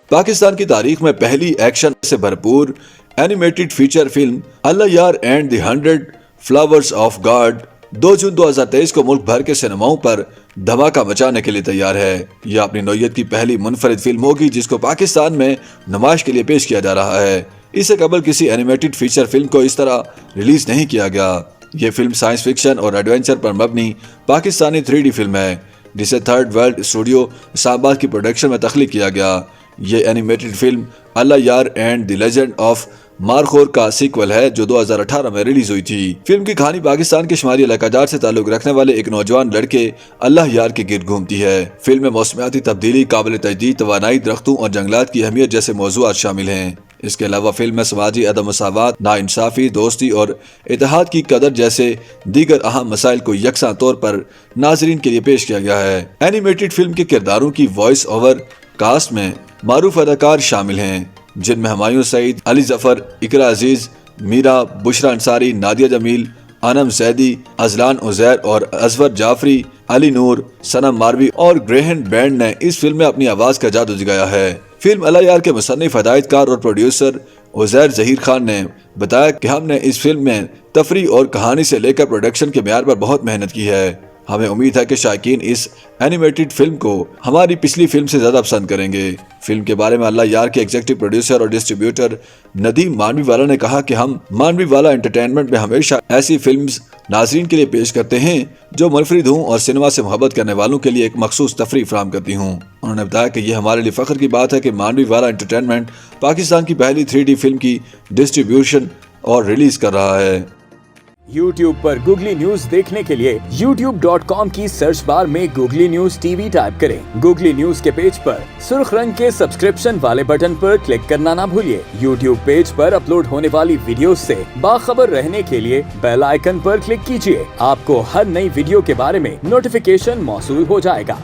پاکستان کی تاریخ میں پہلی ایکشن سے بھرپور اینیمیٹڈ فیچر فلم اللہ یار and the 100 flowers of God 2 جون 2023 کو ملک بھر کے سینماؤں پر دھماکہ مچانے کے لیے تیار ہے۔ یہ اپنی نوعیت کی پہلی منفرد فلم ہوگی جس کو پاکستان میں نمائش کے لیے پیش کیا جا رہا ہے۔ اس سے قبل کسی اینیمیٹڈ فیچر فلم کو اس طرح ریلیز نہیں کیا گیا۔ یہ فلم سائنس فکشن اور ایڈونچر پر مبنی پاکستانی 3D فلم ہے جسے تھرڈ ورلڈ اسٹوڈیو اسلام آباد کی پروڈکشن میں تخلیق کیا گیا۔ یہ اینیمیٹڈ فلم اللہ یار and the legend of Markhor کا سیکول ہے جو 2018 میں ریلیز ہوئی تھی۔ فلم کی کہانی پاکستان کے شمالی علاقہ جات سے تعلق رکھنے والے ایک نوجوان لڑکے اللہ یار کے گرد گھومتی ہے۔ فلم میں موسمیاتی تبدیلی، قابل تجدید توانائی، درختوں اور جنگلات کی اہمیت جیسے موضوعات شامل ہیں۔ اس کے علاوہ فلم میں سماجی عدم مساوات، ناانصافی، دوستی اور اتحاد کی قدر جیسے دیگر اہم مسائل کو یکساں طور پر ناظرین کے لیے پیش کیا گیا ہے۔ اینیمیٹڈ فلم کے کرداروں کی وائس اوور کاسٹ میں معروف اداکار شامل ہیں جن میں ہمایوں سعید، علی ظفر، اقرا عزیز، میرا، بشرا انصاری، نادیہ جمیل، انم زیدی، ازلان عزیر اور ازور جعفری، علی نور، سنم ماروی اور گریہن بینڈ نے اس فلم میں اپنی آواز کا جادو جگایا ہے۔ فلم اللہ یار کے مصنف، ہدایت کار اور پروڈیوسر عزیر ظہیر خان نے بتایا کہ ہم نے اس فلم میں تفریح اور کہانی سے لے کر پروڈکشن کے معیار پر بہت محنت کی ہے۔ ہمیں امید ہے کہ شائقین اس اینیمیٹڈ فلم کو ہماری پچھلی فلم سے زیادہ پسند کریں گے۔ فلم کے بارے میں اللہ یار کے ایگزیکٹو پروڈیوسر اور ڈسٹریبیوٹر ندیم مانوی والا نے کہا کہ ہم مانوی والا انٹرٹینمنٹ میں ہمیشہ ایسی فلمز ناظرین کے لیے پیش کرتے ہیں جو منفرد ہوں اور سینما سے محبت کرنے والوں کے لیے ایک مخصوص تفریح فراہم کرتی ہوں۔ انہوں نے بتایا کہ یہ ہمارے لیے فخر کی بات ہے کہ مانوی والا انٹرٹینمنٹ پاکستان کی پہلی 3D فلم کی ڈسٹریبیوشن اور ریلیز کر رہا ہے۔ YouTube پر گوگلی نیوز دیکھنے کے لیے youtube.com کی سرچ بار میں googly news T V type کریں۔ گوگلی نیوز کے پیج پر سرخ رنگ کے سبسکرپشن والے بٹن پر کلک کرنا نہ بھولیے۔ YouTube پیج پر اپلوڈ ہونے والی ویڈیوز سے باخبر رہنے کے لیے بیل آئیکن پر کلک کیجیے۔ آپ کو ہر نئی ویڈیو کے بارے میں نوٹیفیکیشن موصول ہو جائے گا۔